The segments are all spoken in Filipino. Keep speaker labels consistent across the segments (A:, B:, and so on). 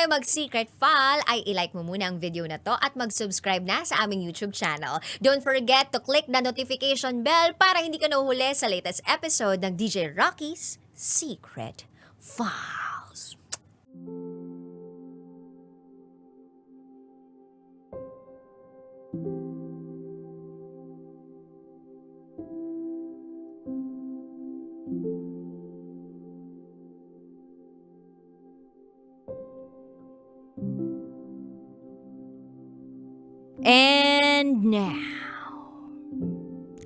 A: mag-secret file, ay ilike mo muna ang video na to at mag-subscribe na sa aming YouTube channel. Don't forget to click the notification bell para hindi ka nahuhuli sa latest episode ng DJ Rocky's Secret Files. And now,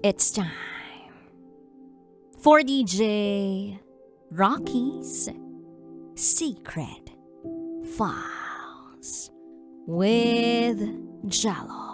A: it's time for DJ Rocky's Secret Files with Jello.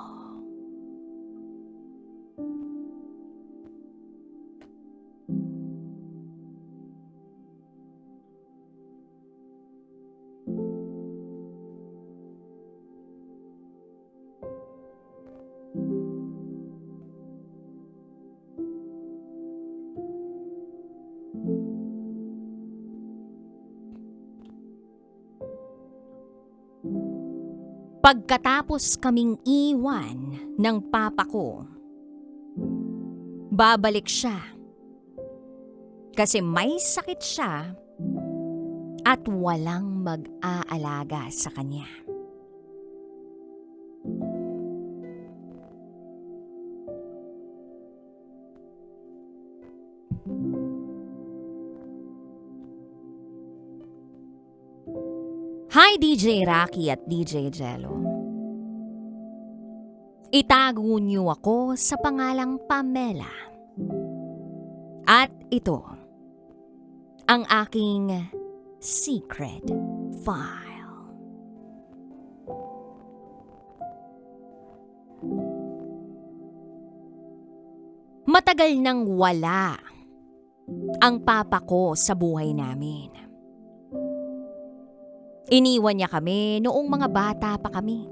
A: Pagkatapos kaming iwan ng papa ko, babalik siya kasi may sakit siya at walang mag-aalaga sa kanya. Hi DJ Rocky at DJ Jello. Itago niyo ako sa pangalang Pamela. At ito, ang aking secret file. Matagal nang wala ang papa ko sa buhay namin. Iniwan niya kami noong mga bata pa kami.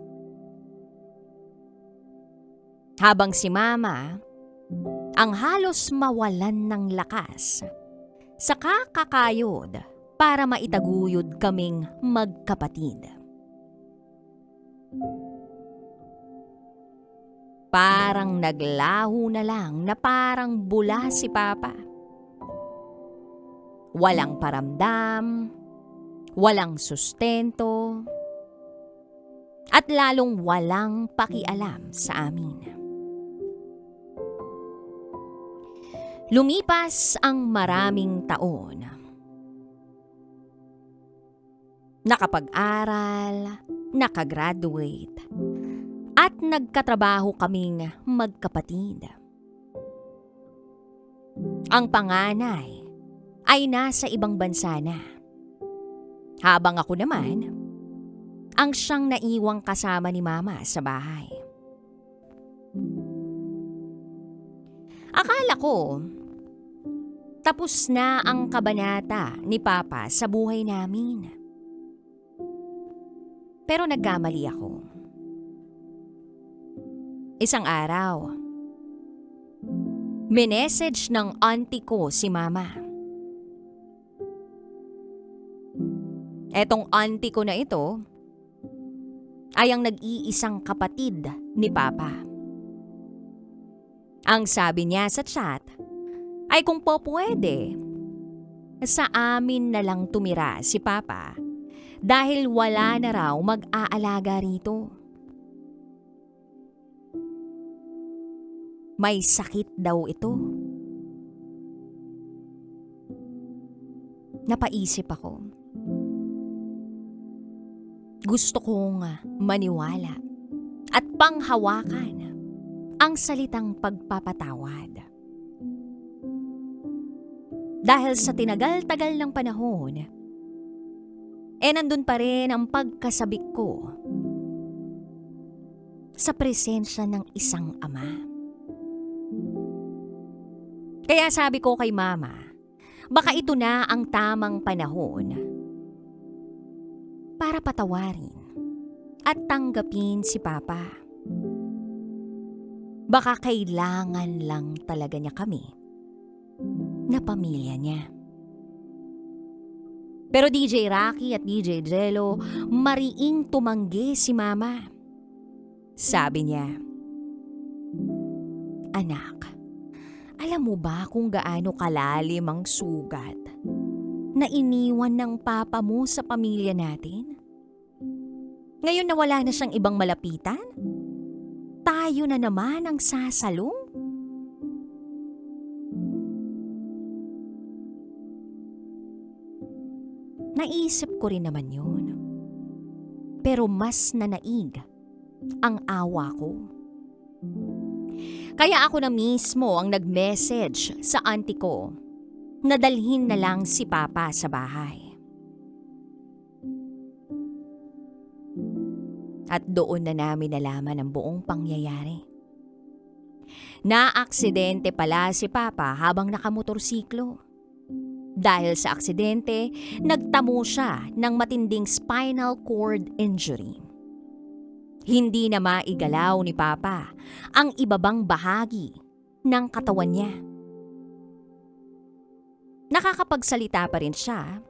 A: Habang si mama, ang halos mawalan ng lakas sa kakakayod para maitaguyod kaming magkapatid. Parang naglaho na lang na parang bula si papa. Walang paramdam, walang sustento, at lalong walang pakialam sa amin. Lumipas ang maraming taon. Nakapag-aral, nakagraduate, at nagkatrabaho kaming magkapatid. Ang panganay ay nasa ibang bansa na. Habang ako naman, ang siyang naiwang kasama ni mama sa bahay. Akala ko, tapos na ang kabanata ni papa sa buhay namin. Pero nagkamali ako. Isang araw, minessage ng auntie ko si mama. Etong auntie ko na ito ay ang nag-iisang kapatid ni papa. Ang sabi niya sa chat ay kung po pwede, sa amin na lang tumira si papa dahil wala na raw mag-aalaga rito. May sakit daw ito. Napaisip ako. Gusto kong maniwala at panghawakan ang salitang pagpapatawad. Dahil sa tinagal-tagal ng panahon, nandun pa rin ang pagkasabik ko sa presensya ng isang ama. Kaya sabi ko kay mama, baka ito na ang tamang panahon para patawarin at tanggapin si papa. Baka kailangan lang talaga niya kami na pamilya niya. Pero DJ Rocky at DJ Jello, mariing tumanggi si Mama. Sabi niya, "Anak, alam mo ba kung gaano kalalim ang sugat na iniwan ng papa mo sa pamilya natin? Ngayon na wala na siyang ibang malapitan, tayo na naman ang sasalong." Naisip ko rin naman yun. Pero mas nanaig ang awa ko. Kaya ako na mismo ang nag-message sa auntie ko na dalhin na lang si Papa sa bahay. At doon na namin nalaman ang buong pangyayari. Naaksidente pala si Papa habang nakamotorsiklo. Dahil sa aksidente, nagtamo siya ng matinding spinal cord injury. Hindi na maigalaw ni Papa ang ibabang bahagi ng katawan niya. Nakakapagsalita pa rin siya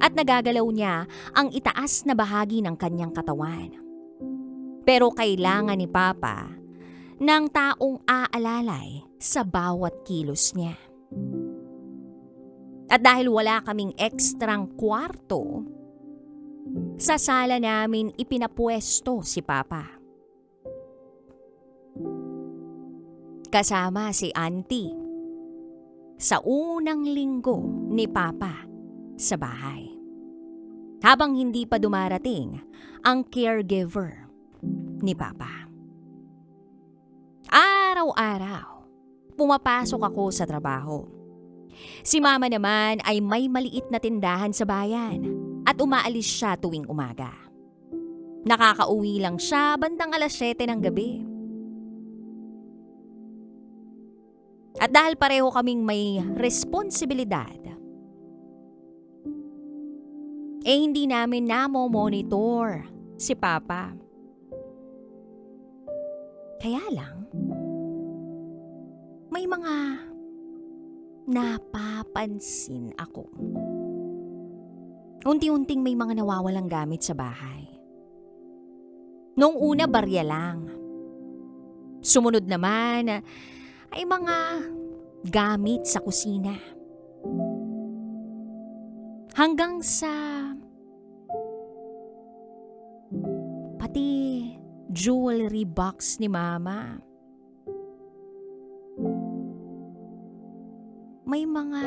A: at nagagalaw niya ang itaas na bahagi ng kanyang katawan. Pero kailangan ni Papa ng taong aalalay sa bawat kilos niya. At dahil wala kaming ekstrang kwarto, sa sala namin ipinapwesto si Papa. Kasama si Auntie sa unang linggo ni Papa sa bahay. Habang hindi pa dumarating ang caregiver ni Papa. Araw-araw, pumapasok ako sa trabaho. Si Mama naman ay may maliit na tindahan sa bayan at umaalis siya tuwing umaga. Nakakauwi lang siya bandang 7:00 ng gabi. At dahil pareho kaming may responsibilidad, hindi namin namo-monitor si Papa. Kaya lang, may mga napapansin ako. Unti-unting may mga nawawalang gamit sa bahay. Noong una, barya lang. Sumunod naman ay mga gamit sa kusina. Hanggang sa pati jewelry box ni Mama. May mga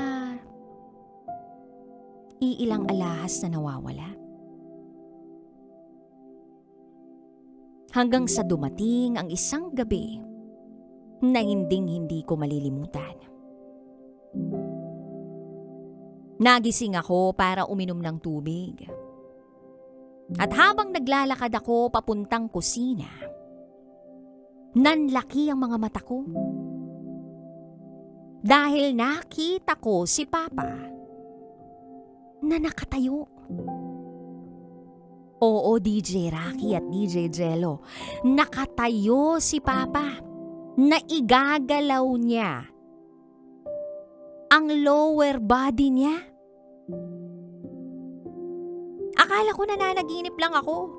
A: iilang alahas na nawawala. Hanggang sa dumating ang isang gabi na hinding-hindi ko malilimutan. Nagising ako para uminom ng tubig. At habang naglalakad ako papuntang kusina, nanlaki ang mga mata ko. Dahil nakita ko si Papa na nakatayo. Oo, DJ Rocky at DJ Jello, nakatayo si Papa na igagalaw niya ang lower body niya. Akala ko nananaginip lang ako.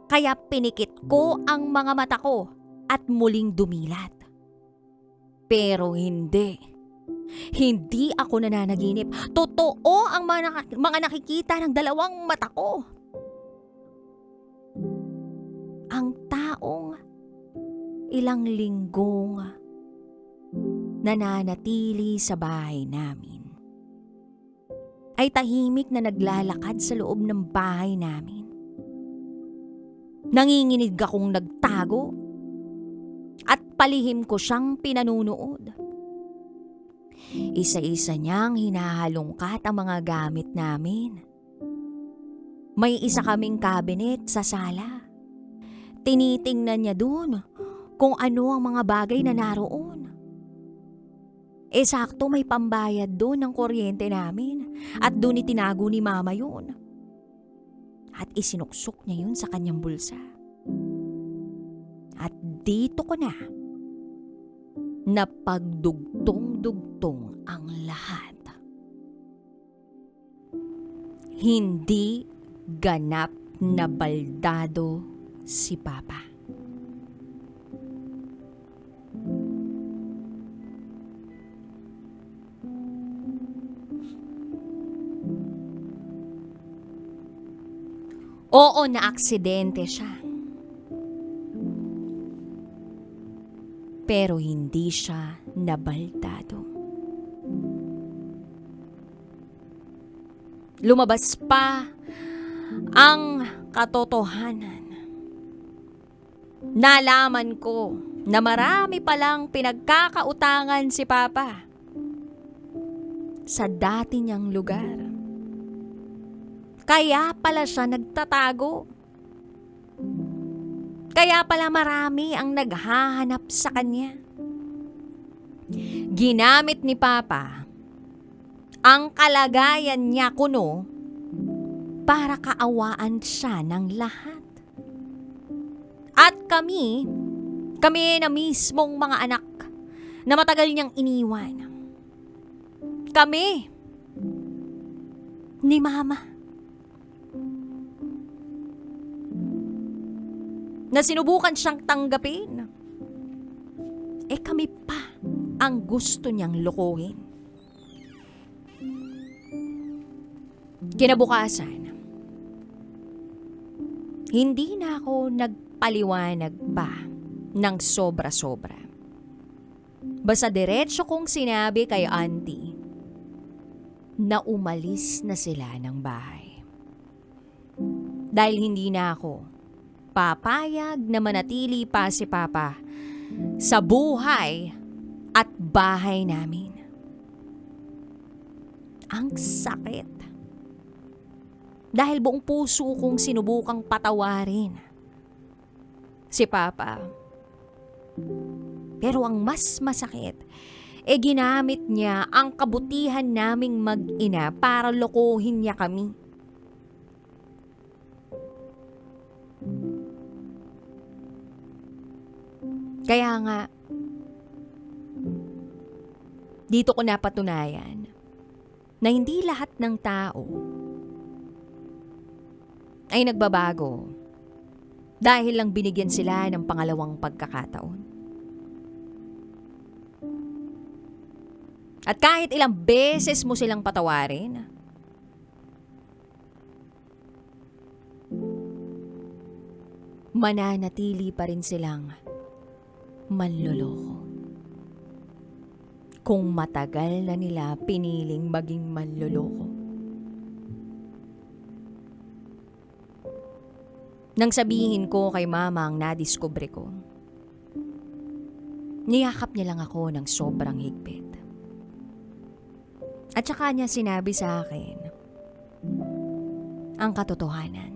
A: Kaya pinikit ko ang mga mata ko at muling dumilat. Pero hindi. Hindi ako nananaginip. Totoo ang mga nakikita ng dalawang mata ko. Ang taong ilang linggong nananatili sa bahay namin ay tahimik na naglalakad sa loob ng bahay namin. Nanginginig akong nagtago at palihim ko siyang pinanunood. Isa-isa niyang hinahalongkat ang mga gamit namin. May isa kaming cabinet sa sala. Tinitingnan niya dun kung ano ang mga bagay na naroon. Sakto may pambayad doon ng kuryente namin at doon itinago ni Mama yun. At isinuksok niya yun sa kanyang bulsa. At dito ko na napagdugtong-dugtong ang lahat. Hindi ganap na baldado si Papa. Oo, naaksidente siya. Pero hindi siya nabaldado. Lumabas pa ang katotohanan. Nalaman ko na marami palang pinagkakautangan si Papa sa dati niyang lugar. Kaya pala siya nagtatago. Kaya pala marami ang naghahanap sa kanya. Ginamit ni Papa ang kalagayan niya kuno para kaawaan siya ng lahat. At kami na mismong mga anak na matagal niyang iniwan. Kami ni Mama. Na sinubukan siyang tanggapin. Kami pa ang gusto niyang lokohin. Kinabukasan, hindi na ako nagpaliwanag pa ng sobra-sobra. Basta diretso kong sinabi kay auntie na umalis na sila ng bahay. Dahil hindi na ako papayag na manatili pa si Papa sa buhay at bahay namin. Ang sakit. Dahil buong puso kong sinubukang patawarin si Papa. Pero ang mas masakit, ginamit niya ang kabutihan naming mag-ina para lokohin niya kami. Kaya nga, dito ko napatunayan na hindi lahat ng tao ay nagbabago dahil lang binigyan sila ng pangalawang pagkakataon. At kahit ilang beses mo silang patawarin, mananatili pa rin silang manloloko. Kung matagal na nila piniling maging manloloko. Nang sabihin ko kay Mama ang nadiskubre ko, niyakap niya lang ako ng sobrang higpit. At saka niya sinabi sa akin ang katotohanan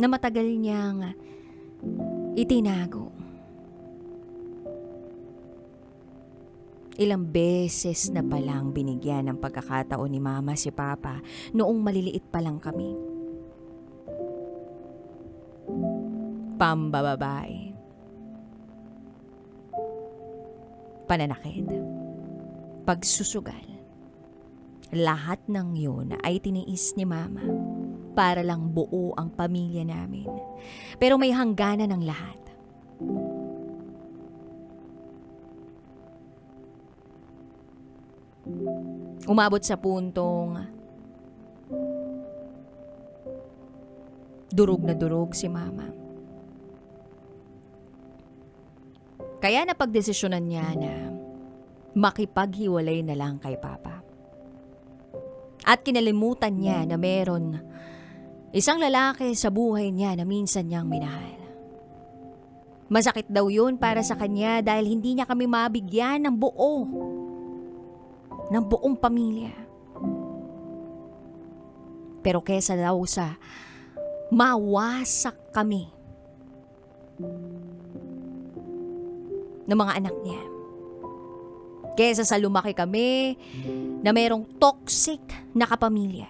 A: na matagal niyang itinago. Ilang beses na palang binigyan ng pagkakataon ni Mama si Papa noong maliliit pa lang kami. Pambababae. Pananakit. Pagsusugal. Lahat ng yun ay tiniis ni Mama para lang buo ang pamilya namin. Pero may hangganan ng lahat. Umabot sa puntong durog na durog si Mama. Kaya napagdesisyonan niya na makipaghiwalay na lang kay Papa. At kinalimutan niya na meron isang lalaki sa buhay niya na minsan niyang minahal. Masakit daw yun para sa kanya dahil hindi niya kami mabigyan ng buong pamilya. Pero kesa daw sa mawasak kami ng mga anak niya, kesa sa lumaki kami na merong toxic na kapamilya,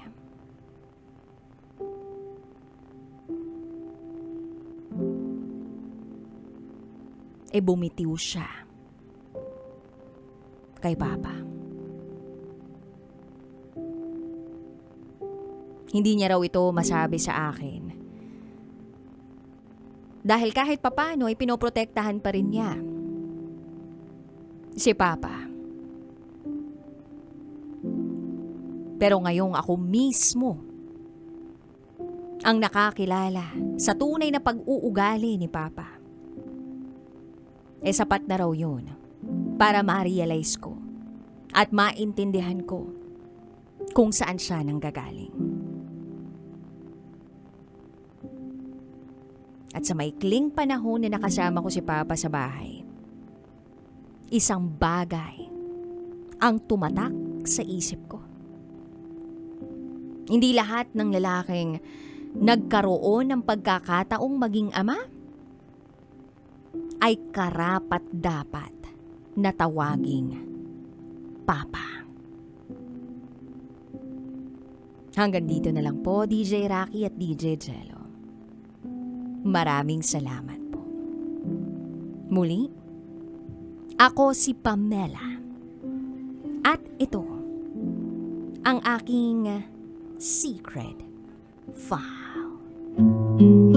A: bumitiw siya kay Papa. hindi niya raw ito masabi sa akin. Dahil kahit papano ay pinoprotektahan pa rin niya si Papa. Pero ngayong ako mismo ang nakakilala sa tunay na pag-uugali ni Papa, sapat na raw yun para ma-realize ko at maintindihan ko kung saan siya nanggagaling. At sa maikling panahon na nakasama ko si Papa sa bahay, isang bagay ang tumatak sa isip ko. Hindi lahat ng lalaking nagkaroon ng pagkakataong maging ama ay karapat-dapat na tawaging Papa. Hanggang dito na lang po, DJ Rocky at DJ Jello. Maraming salamat po. Muli, ako si Pamela. At ito, ang aking secret file.